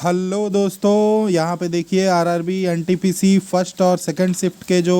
Hello दोस्तों, यहाँ पे देखिए आरआरबी एनटीपीसी फर्स्ट और सेकंड शिफ्ट के जो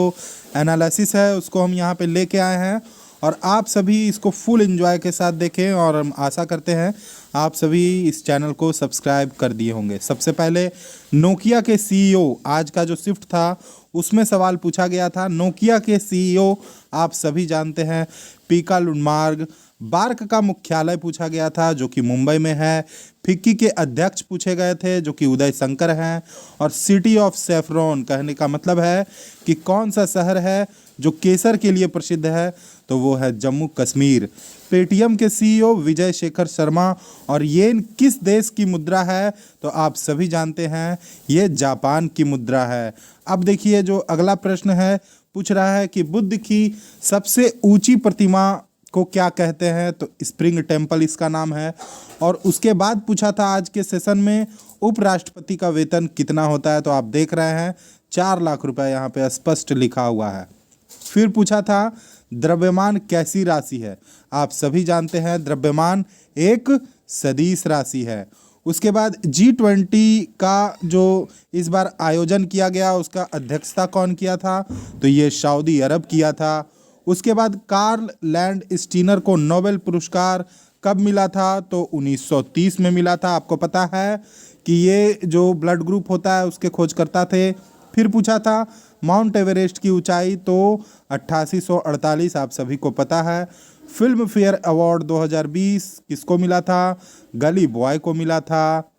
एनालिसिस है उसको हम यहाँ पे लेके आए हैं और आप सभी इसको फुल एंजॉय के साथ देखें और हम आशा करते हैं आप सभी इस चैनल को सब्सक्राइब कर दिए होंगे। सबसे पहले नोकिया के सीईओ आज का जो शिफ्ट था उसमें सवाल पूछा गया था। नोकिया के सीईओ आप सभी जानते हैं पीका लुंडमार्ग। बार्क का मुख्यालय पूछा गया था जो कि मुंबई में है। फिक्की के अध्यक्ष पूछे गए थे जो कि उदय शंकर हैं। और सिटी ऑफ सैफरॉन कहने का मतलब है कि कौन सा शहर है जो केसर के लिए प्रसिद्ध है, तो वो है जम्मू कश्मीर। पेटीएम के सीईओ विजय शेखर शर्मा। और येन किस देश की मुद्रा है, तो आप सभी जानते हैं ये जापान की मुद्रा है। अब देखिए जो अगला प्रश्न है पूछ रहा है कि बुद्ध की सबसे ऊंची प्रतिमा को क्या कहते हैं, तो स्प्रिंग टेम्पल इसका नाम है। और उसके बाद पूछा था आज के सेशन में उपराष्ट्रपति का वेतन कितना होता है, तो आप देख रहे हैं 4 लाख रुपए यहाँ पे स्पष्ट लिखा हुआ है। फिर पूछा था द्रव्यमान कैसी राशि है, आप सभी जानते हैं द्रव्यमान एक सदिश राशि है। उसके बाद G20 का जो इस बार आयोजन किया गया उसका अध्यक्षता कौन किया था, तो ये सऊदी अरब किया था। उसके बाद कार्ल लैंड स्टीनर को नोबेल पुरस्कार कब मिला था, तो 1930 में मिला था। आपको पता है कि ये जो ब्लड ग्रुप होता है उसके खोजकर्ता थे। फिर पूछा था माउंट एवरेस्ट की ऊंचाई, तो 8848 आप सभी को पता है। फिल्म फेयर अवार्ड 2020 किसको मिला था, गली बॉय को मिला था।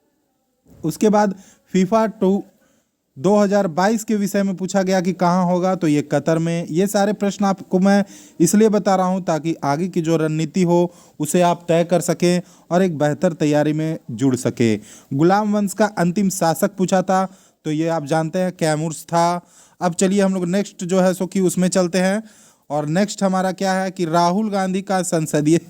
उसके बाद फीफा 2022 के विषय में पूछा गया कि कहाँ होगा, तो ये कतर में। ये सारे प्रश्न आपको मैं इसलिए बता रहा हूँ ताकि आगे की जो रणनीति हो उसे आप तय कर सकें और एक बेहतर तैयारी में जुड़ सके। गुलाम वंश का अंतिम शासक पूछा था, तो ये आप जानते हैं कैमूर्स था। अब चलिए हम लोग नेक्स्ट जो है सो कि उसमें चलते हैं। और नेक्स्ट हमारा क्या है कि राहुल गांधी का संसदीय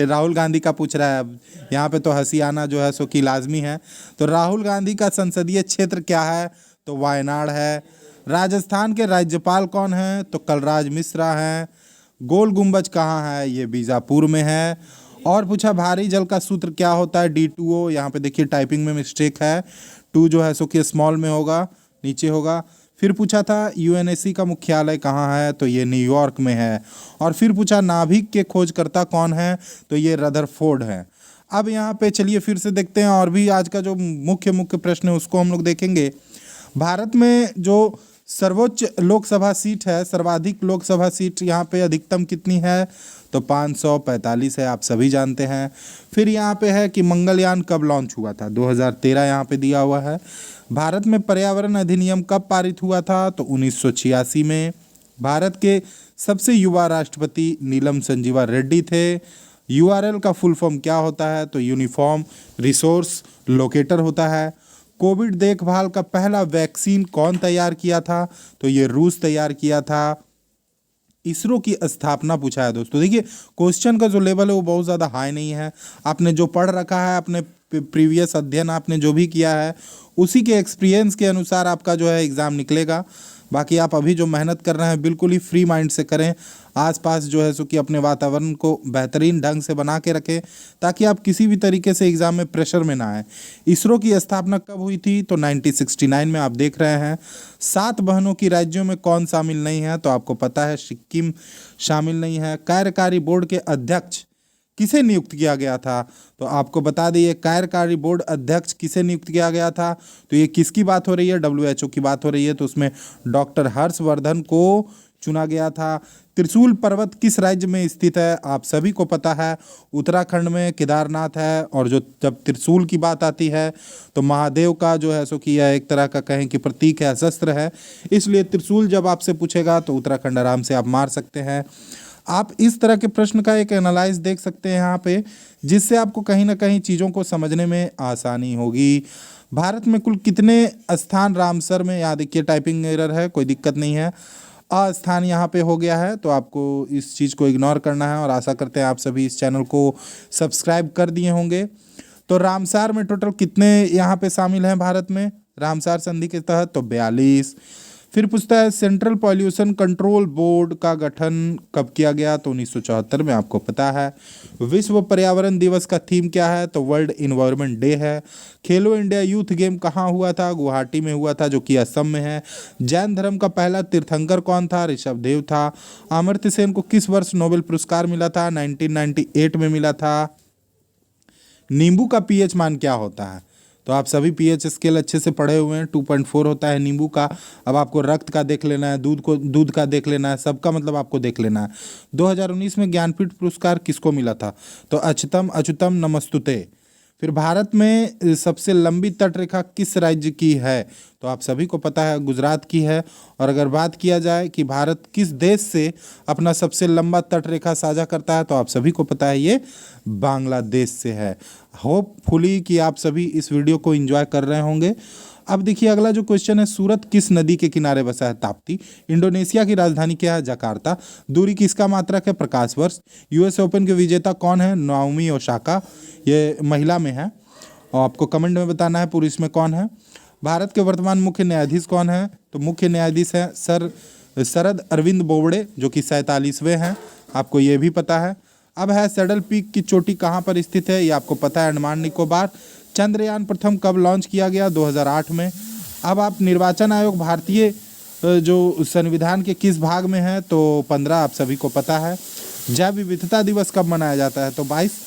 राहुल गांधी का पूछ रहा है। अब यहाँ पे तो हंसी आना जो है सो कि लाजमी है। तो राहुल गांधी का संसदीय क्षेत्र क्या है, तो वायनाड है। राजस्थान के राज्यपाल कौन हैं, तो कलराज मिश्रा हैं। गोल गुंबज कहाँ है, ये बीजापुर में है। और पूछा भारी जल का सूत्र क्या होता है, D2O। यहाँ पे देखिए टाइपिंग में मिस्टेक है, 2 जो है सो कि स्मॉल में होगा, नीचे होगा। फिर पूछा था UNSC का मुख्यालय कहाँ है, तो ये न्यूयॉर्क में है। और फिर पूछा नाभिक के खोजकर्ता कौन है, तो ये रदरफोर्ड है। अब यहाँ पे चलिए फिर से देखते हैं और भी आज का जो मुख्य प्रश्न है उसको हम लोग देखेंगे। भारत में जो सर्वोच्च लोकसभा सीट है, सर्वाधिक लोकसभा सीट यहाँ पे अधिकतम कितनी है, तो 545 है, आप सभी जानते हैं। फिर यहाँ पे है कि मंगलयान कब लॉन्च हुआ था, 2013 यहाँ पे दिया हुआ है। भारत में पर्यावरण अधिनियम कब पारित हुआ था, तो 1986 में। भारत के सबसे युवा राष्ट्रपति नीलम संजीवा रेड्डी थे। URL का फुल फॉर्म क्या होता है, तो यूनिफॉर्म रिसोर्स लोकेटर होता है। कोविड देखभाल का पहला वैक्सीन कौन तैयार किया था, तो ये रूस तैयार किया था। इसरो की स्थापना पूछा है दोस्तों। देखिए क्वेश्चन का जो लेवल है वो बहुत ज़्यादा हाई नहीं है। आपने जो पढ़ रखा है, अपने प्रीवियस अध्ययन आपने जो भी किया है उसी के एक्सपीरियंस के अनुसार आपका जो है एग्ज़ाम निकलेगा। बाकी आप अभी जो मेहनत कर रहे हैं बिल्कुल ही फ्री माइंड से करें। आसपास जो है सो कि अपने वातावरण को बेहतरीन ढंग से बना के रखें ताकि आप किसी भी तरीके से एग्ज़ाम में प्रेशर में ना आए। इसरो की स्थापना कब हुई थी, तो 1969 में। आप देख रहे हैं 7 बहनों की राज्यों में कौन शामिल नहीं है, तो आपको पता है सिक्किम शामिल नहीं है। कार्यकारी बोर्ड के अध्यक्ष किसे नियुक्त किया गया था, तो आपको बता दें कार्यकारी बोर्ड अध्यक्ष किसे नियुक्त किया गया था, तो ये किसकी बात हो रही है, WHO की बात हो रही है। तो उसमें डॉक्टर हर्षवर्धन को चुना गया था। त्रिशूल पर्वत किस राज्य में स्थित है, आप सभी को पता है उत्तराखंड में केदारनाथ है। और जो जब त्रिशूल की बात आती है तो महादेव का जो है सो कि यह एक तरह का कहें कि प्रतीक है, शस्त्र है, इसलिए त्रिशूल जब आपसे पूछेगा तो उत्तराखंड आराम से आप मार सकते हैं। आप इस तरह के प्रश्न का एक एनालाइज देख सकते हैं यहाँ पे, जिससे आपको कहीं ना कहीं चीज़ों को समझने में आसानी होगी। भारत में कुल कितने स्थान रामसर में, यहाँ देखिए टाइपिंग एरर है, कोई दिक्कत नहीं है, अस्थान यहाँ पे हो गया है, तो आपको इस चीज़ को इग्नोर करना है। और आशा करते हैं आप सभी इस चैनल को सब्सक्राइब कर दिए होंगे। तो रामसार में टोटल कितने यहाँ पे शामिल हैं भारत में रामसार संधि के तहत, तो 42। फिर पूछता है सेंट्रल पॉल्यूशन कंट्रोल बोर्ड का गठन कब किया गया, तो 1974 में, आपको पता है। विश्व पर्यावरण दिवस का थीम क्या है, तो वर्ल्ड इन्वायरमेंट डे है। खेलो इंडिया यूथ गेम कहाँ हुआ था, गुवाहाटी में हुआ था, जो कि असम में है। जैन धर्म का पहला तीर्थंकर कौन था, ऋषभदेव था। अमर्त्य सेन को किस वर्ष नोबेल पुरस्कार मिला था, 1998 में मिला था। नींबू का पीएच मान क्या होता है, तो आप सभी पीएच स्केल अच्छे से पढ़े हुए हैं, 2.4 होता है नींबू का। अब आपको रक्त का देख लेना है, दूध का देख लेना है, सबका मतलब आपको देख लेना है। 2019 में ज्ञानपीठ पुरस्कार किसको मिला था, तो अच्युतम अच्युतम नमस्तुते। फिर भारत में सबसे लंबी तटरेखा किस राज्य की है, तो आप सभी को पता है गुजरात की है। और अगर बात किया जाए कि भारत किस देश से अपना सबसे लंबा तटरेखा साझा करता है, तो आप सभी को पता है ये बांग्लादेश से है। होपफुली कि आप सभी इस वीडियो को एंजॉय कर रहे होंगे। अब देखिए अगला जो क्वेश्चन है, सूरत किस नदी के किनारे बसा है, ताप्ती। इंडोनेशिया की राजधानी क्या है, जकार्ता। दूरी किसका मात्रक है, प्रकाश वर्ष। यूएस ओपन के विजेता कौन है, नाओमी ओसाका, ये महिला में है, और आपको कमेंट में बताना है पुरुष में कौन है। भारत के वर्तमान मुख्य न्यायाधीश कौन है, तो मुख्य न्यायाधीश है शरद अरविंद बोबड़े, जो कि 47वें हैं, आपको ये भी पता है। अब है सैडल पीक की चोटी कहाँ पर स्थित है, ये आपको पता है, अंडमान निकोबार। चंद्रयान प्रथम कब लॉन्च किया गया, 2008 में। अब आप निर्वाचन आयोग भारतीय जो संविधान के किस भाग में है, तो 15, आप सभी को पता है। जैव विविधता दिवस कब मनाया जाता है, तो 22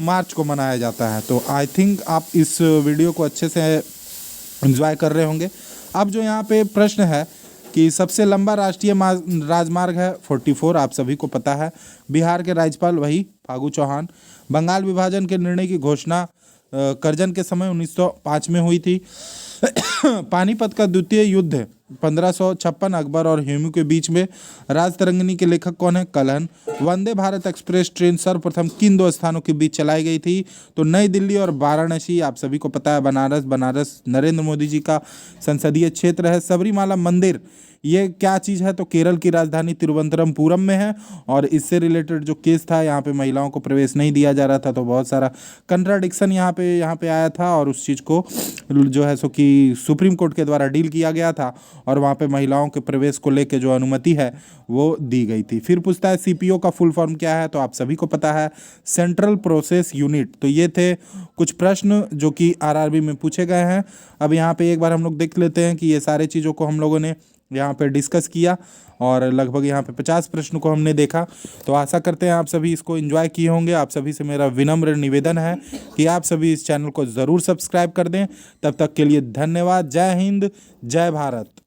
मार्च को मनाया जाता है। तो आई थिंक आप इस वीडियो को अच्छे से एंजॉय कर रहे होंगे। अब जो यहाँ पे प्रश्न है कि सबसे लंबा राष्ट्रीय राजमार्ग है 44, आप सभी को पता है। बिहार के राज्यपाल वही फागू चौहान। बंगाल विभाजन के निर्णय की घोषणा करजन के समय 1905 में हुई थी। पानीपत का द्वितीय युद्ध 1556 अकबर और हुमायूं के बीच में। राजतरंगिणी के लेखक कौन है, कलहन। वंदे भारत एक्सप्रेस ट्रेन सर्वप्रथम किन दो स्थानों के बीच चलाई गई थी, तो नई दिल्ली और वाराणसी, आप सभी को पता है। बनारस नरेंद्र मोदी जी का संसदीय क्षेत्र है। सबरीमाला मंदिर ये क्या चीज़ है, तो केरल की राजधानी तिरुवनंतपुरम में है। और इससे रिलेटेड जो केस था, यहाँ पे महिलाओं को प्रवेश नहीं दिया जा रहा था, तो बहुत सारा कंट्राडिक्शन यहाँ पे आया था, और उस चीज़ को जो है सो कि सुप्रीम कोर्ट के द्वारा डील किया गया था, और वहाँ पे महिलाओं के प्रवेश को लेके जो अनुमति है वो दी गई थी। फिर पूछता है सीपीओ का फुल फॉर्म क्या है, तो आप सभी को पता है, सेंट्रल प्रोसेस यूनिट। तो ये थे कुछ प्रश्न जो कि आरआरबी में पूछे गए हैं। अब यहाँ पे एक बार हम लोग देख लेते हैं कि ये सारे चीज़ों को हम लोगों ने यहाँ पे डिस्कस किया, और लगभग यहाँ पे 50 प्रश्न को हमने देखा। तो आशा करते हैं आप सभी इसको एंजॉय किए होंगे। आप सभी से मेरा विनम्र निवेदन है कि आप सभी इस चैनल को ज़रूर सब्सक्राइब कर दें। तब तक के लिए धन्यवाद। जय हिंद, जय भारत।